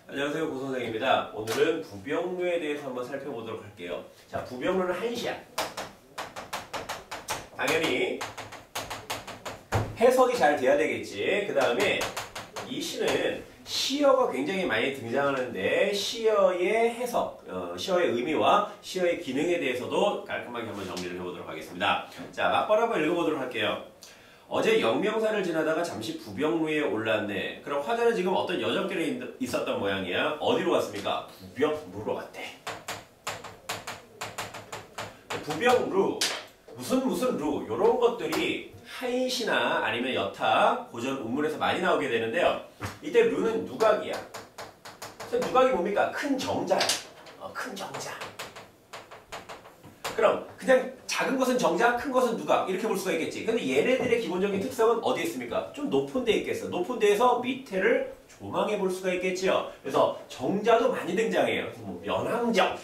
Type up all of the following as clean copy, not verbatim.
안녕하세요, 고선생입니다. 오늘은 부병루에 대해서 한번 살펴보도록 할게요. 자, 부병루는 한시야. 당연히 해석이 잘 돼야 되겠지. 그 다음에 이 시는 시어가 굉장히 많이 등장하는데 시어의 해석, 시어의 의미와 시어의 기능에 대해서도 깔끔하게 한번 정리를 해보도록 하겠습니다. 자, 막바로 한번 읽어보도록 할게요. 어제 영명사를 지나다가 잠시 부병루에 올랐네. 그럼 화자는 지금 어떤 여정길에 있었던 모양이야. 어디로 갔습니까? 부병루로 갔대. 부병루, 무슨 루, 요런 것들이 한시나 아니면 여타, 고전 운문에서 많이 나오게 되는데요. 이때 루는 누각이야. 누각이 뭡니까? 큰 정자야. 큰 정자. 그럼 그냥 작은 것은 정자, 큰 것은 누각 이렇게 볼 수가 있겠지. 근데 얘네들의 기본적인 특성은 어디에 있습니까? 좀 높은 데에 있겠어. 높은 데에서 밑에를 조망해 볼 수가 있겠지요. 그래서 정자도 많이 등장해요. 그래서 뭐 면왕정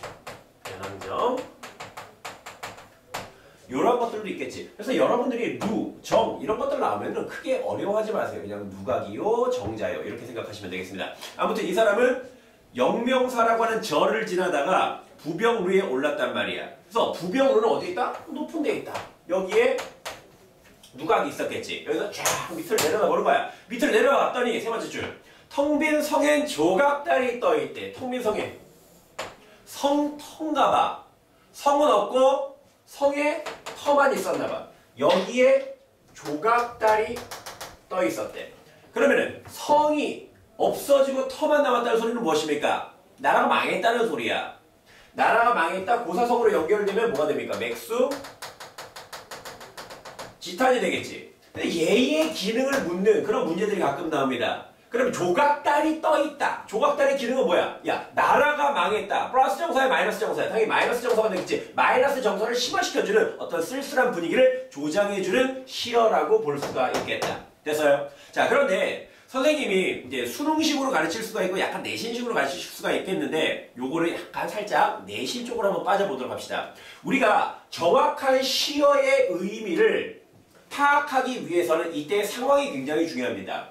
이런 것들도 있겠지. 그래서 여러분들이 루, 정 이런 것들 나오면은 크게 어려워하지 마세요. 그냥 누각이요, 정자요 이렇게 생각하시면 되겠습니다. 아무튼 이 사람은 영명사라고 하는 절을 지나다가 부병루에 올랐단 말이야. 그래서 부병루는 어디에 있다? 높은 데에 있다. 여기에 누각이 있었겠지. 여기서 쫙 밑을 내려가 보는 거야. 밑을 내려갔더니 세 번째 줄. 텅 빈 성엔 조각달이 떠있대. 텅 빈 성엔. 성 터인가봐. 성은 없고 성에 터만 있었나봐. 여기에 조각달이 떠있었대. 그러면은 성이 없어지고 터만 남았다는 소리는 무엇입니까? 나라가 망했다는 소리야. 나라가 망했다, 고사성으로 연결되면 뭐가 됩니까? 맥수, 지탄이 되겠지. 근데 얘의 기능을 묻는 그런 문제들이 가끔 나옵니다. 그럼 조각달이 떠있다. 조각달의 기능은 뭐야? 야, 나라가 망했다. 플러스 정사야, 마이너스 정사야. 당연히 마이너스 정사가 되겠지. 마이너스 정사를 심화시켜주는 어떤 쓸쓸한 분위기를 조장해주는 시어라고 볼 수가 있겠다. 됐어요? 자, 그런데 선생님이 이제 수능식으로 가르칠 수가 있고 약간 내신식으로 가르칠 수가 있겠는데 요거를 약간 살짝 내신 쪽으로 한번 빠져보도록 합시다. 우리가 정확한 시어의 의미를 파악하기 위해서는 이때 상황이 굉장히 중요합니다.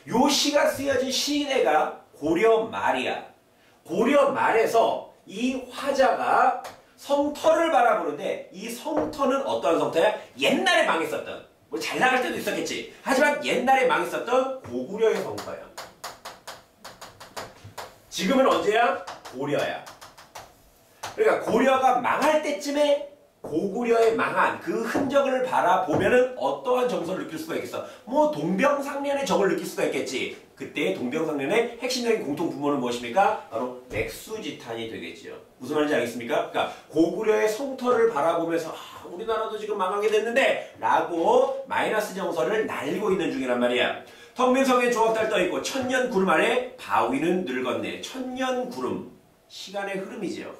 요 시가 쓰여진 시대가 고려 말이야. 고려 말에서 이 화자가 성터를 바라보는데 이 성터는 어떤 성터야? 옛날에 망했었던 뭐 잘 나갈 때도 있었겠지. 하지만 옛날에 망했었던 고구려의 성터야. 지금은 언제야? 고려야. 그러니까 고려가 망할 때쯤에 고구려의 망한 그 흔적을 바라보면은 어떠한 정서를 느낄 수가 있겠어? 뭐 동병상련의 정을 느낄 수가 있겠지. 그때 동병상련의 핵심적인 공통부모는 무엇입니까? 바로 맥수지탄이 되겠지요. 무슨 말인지 알겠습니까? 그러니까 고구려의 성터를 바라보면서 우리나라도 지금 망하게 됐는데 라고 마이너스 정서를 날리고 있는 중이란 말이야. 텅 빈 성에 조각달 떠있고 천년 구름 아래 바위는 늙었네. 천년 구름, 시간의 흐름이지요.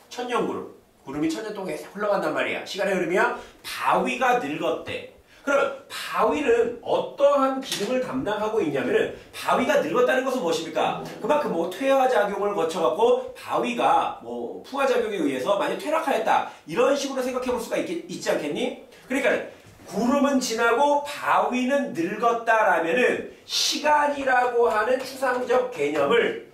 천년 구름. 구름이 천년 동안 계속 흘러간단 말이야. 시간의 흐름이야. 바위가 늙었대. 그럼 바위는 어떠한 기능을 담당하고 있냐면은 바위가 늙었다는 것은 무엇입니까? 그만큼 뭐 퇴화작용을 거쳐갖고 바위가 뭐 풍화작용에 의해서 많이 퇴락하였다. 이런 식으로 생각해 볼 수가 있지 않겠니? 그러니까 구름은 지나고 바위는 늙었다라면은 시간이라고 하는 추상적 개념을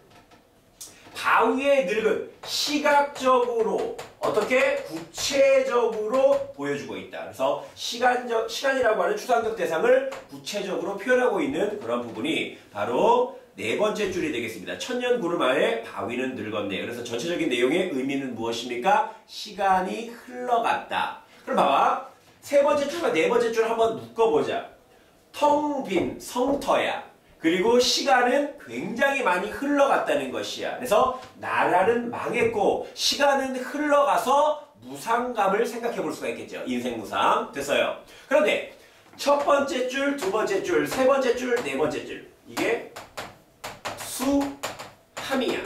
바위의 늙은 시각적으로 어떻게 구체적으로 보여주고 있다. 그래서 시간이라고 하는 추상적 대상을 구체적으로 표현하고 있는 그런 부분이 바로 네 번째 줄이 되겠습니다. 천년 구름 아래 바위는 늙었네. 그래서 전체적인 내용의 의미는 무엇입니까? 시간이 흘러갔다. 그럼 봐봐. 세 번째 줄과 네 번째 줄 한번 묶어보자. 텅 빈 성터야. 그리고 시간은 굉장히 많이 흘러갔다는 것이야. 그래서 나라는 망했고 시간은 흘러가서 무상감을 생각해 볼 수가 있겠죠. 인생 무상. 됐어요. 그런데 첫 번째 줄, 두 번째 줄, 세 번째 줄, 네 번째 줄. 이게 수함이야.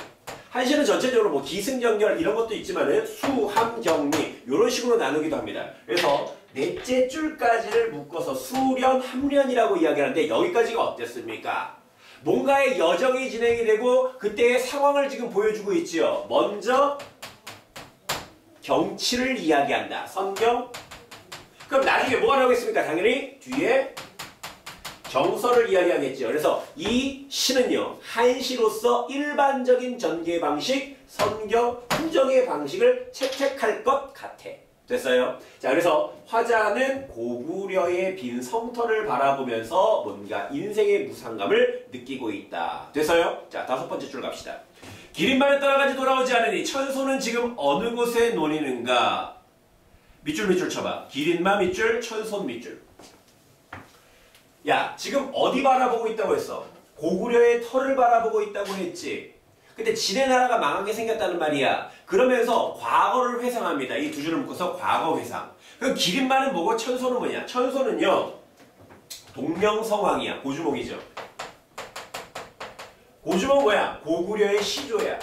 한시는 전체적으로 뭐 기승전결 이런 것도 있지만은 수함경리 이런 식으로 나누기도 합니다. 그래서 넷째 줄까지를 묶어서 수련, 함련이라고 이야기하는데 여기까지가 어땠습니까? 뭔가의 여정이 진행이 되고 그때의 상황을 지금 보여주고 있지요. 먼저 경치를 이야기한다. 선경. 그럼 나중에 뭐가 나오겠습니까? 당연히 뒤에 정서를 이야기하겠죠. 그래서 이 시는요, 한시로서 일반적인 전개 방식, 성경, 훈정의 방식을 채택할 것 같아. 됐어요? 자, 그래서 화자는 고구려의 빈 성터를 바라보면서 뭔가 인생의 무상감을 느끼고 있다. 됐어요? 자, 5번째 줄 갑시다. 기린만을 따라가지 돌아오지 않으니 천소는 지금 어느 곳에 논이는가? 밑줄 쳐봐. 기린마 밑줄, 천손 밑줄. 야, 지금 어디 바라보고 있다고 했어? 고구려의 터를 바라보고 있다고 했지. 근데 지네 나라가 망하게 생겼다는 말이야. 그러면서 과거를 회상합니다. 이 두 줄을 묶어서 과거 회상. 그럼 기린마는 뭐고 천소는 뭐냐? 천소는요, 동명성왕이야. 고주몽이죠. 고주몽 뭐야? 고구려의 시조야.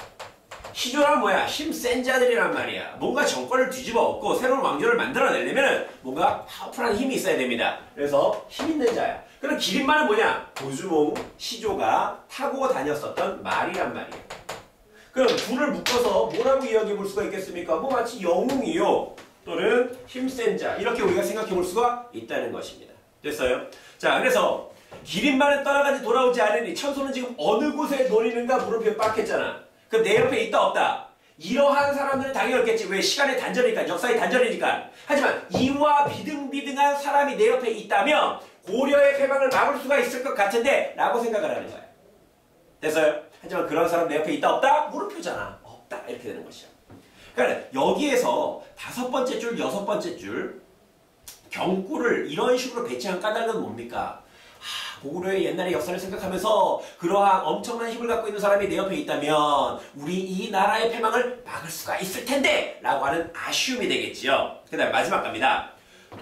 시조란 뭐야? 힘센 자들이란 말이야. 뭔가 정권을 뒤집어 엎고 새로운 왕조를 만들어내려면 뭔가 파워풀한 힘이 있어야 됩니다. 그래서 힘 있는 자야. 그럼 기린마는 뭐냐? 고주몽 시조가 타고 다녔었던 말이란 말이야. 그럼 둘을 묶어서 뭐라고 이야기해 볼 수가 있겠습니까? 뭐 마치 영웅이요 또는 힘센 자 이렇게 우리가 생각해 볼 수가 있다는 것입니다. 됐어요? 자, 그래서 기린마는 떠나가지 돌아오지 않으니 천소는 지금 어느 곳에 노리는가 물음표 빡 했잖아. 그럼 내 옆에 있다 없다? 이러한 사람들은 당연히 없겠지. 왜? 시간의 단절이니까, 역사의 단절이니까. 하지만 이와 비등비등한 사람이 내 옆에 있다면 고려의 패망을 막을 수가 있을 것 같은데 라고 생각을 하는 거야. 됐어요? 하지만 그런 사람 내 옆에 있다 없다? 물음표잖아. 없다. 이렇게 되는 것이야. 그러니까 여기에서 5번째 줄, 6번째 줄 경구를 이런 식으로 배치한 까닭은 뭡니까? 고구려의 옛날의 역사를 생각하면서 그러한 엄청난 힘을 갖고 있는 사람이 내 옆에 있다면 우리 이 나라의 패망을 막을 수가 있을 텐데 라고 하는 아쉬움이 되겠지요. 그 다음 마지막 갑니다.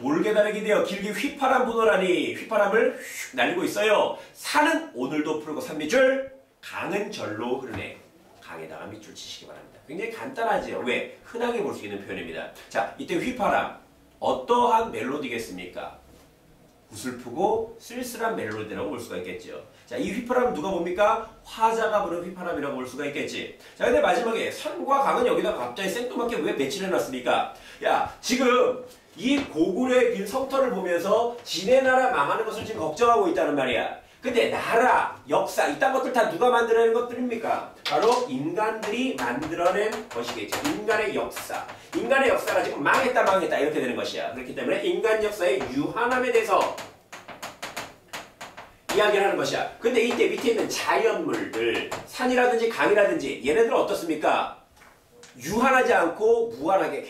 돌개다르게 되어 길게 휘파람 부노라니 휘파람을 휙 날리고 있어요. 산은 오늘도 푸르고 산밑줄, 강은 절로 흐르네. 강에다가 밑줄 치시기 바랍니다. 굉장히 간단하지요. 왜? 흔하게 볼 수 있는 표현입니다. 자, 이때 휘파람 어떠한 멜로디겠습니까? 구슬프고 쓸쓸한 멜로디라고 볼 수가 있겠죠. 자, 이 휘파람은 누가 봅니까? 화자가 부른 휘파람이라고 볼 수가 있겠지. 자, 근데 마지막에 산과 강은 여기다 갑자기 생뚱맞게 왜 배치를 해놨습니까? 야, 지금 이 고구려의 빈 성터를 보면서 지네 나라 망하는 것을 지금 걱정하고 있다는 말이야. 근데 나라, 역사, 이딴 것들 다 누가 만들어낸 것들입니까? 바로 인간들이 만들어낸 것이겠죠. 인간의 역사. 인간의 역사가 지금 망했다 이렇게 되는 것이야. 그렇기 때문에 인간 역사의 유한함에 대해서 이야기를 하는 것이야. 근데 이때 밑에 있는 자연물들, 산이라든지 강이라든지 얘네들은 어떻습니까? 유한하지 않고 무한하게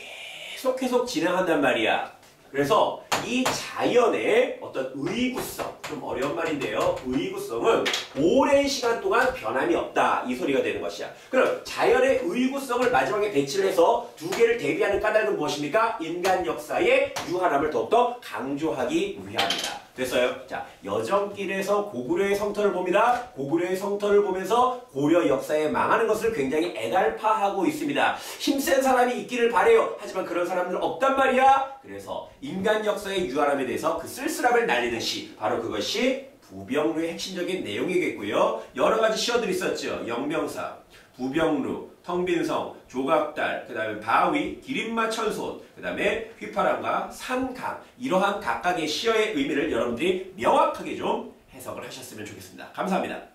계속 진행한단 말이야. 그래서 이 자연의 어떤 의구성, 좀 어려운 말인데요. 의구성은 오랜 시간 동안 변함이 없다. 이 소리가 되는 것이야. 그럼 자연의 의구성을 마지막에 배치를 해서 두 개를 대비하는 까닭은 무엇입니까? 인간 역사의 유한함을 더욱더 강조하기 위함이다. 됐어요? 자, 여정길에서 고구려의 성터를 봅니다. 고구려의 성터를 보면서 고려 역사에 망하는 것을 굉장히 애달파하고 있습니다. 힘센 사람이 있기를 바래요. 하지만 그런 사람들은 없단 말이야. 그래서 인간 역사의 유한함에 대해서 그 쓸쓸함을 날리는 시, 바로 그것이 부병루의 핵심적인 내용이겠고요. 여러 가지 시어들이 있었죠. 영명사, 부병루, 텅빈성, 조각달, 그 다음에 바위, 기린마 천손, 그 다음에 휘파람과 산강, 이러한 각각의 시어의 의미를 여러분들이 명확하게 좀 해석을 하셨으면 좋겠습니다. 감사합니다.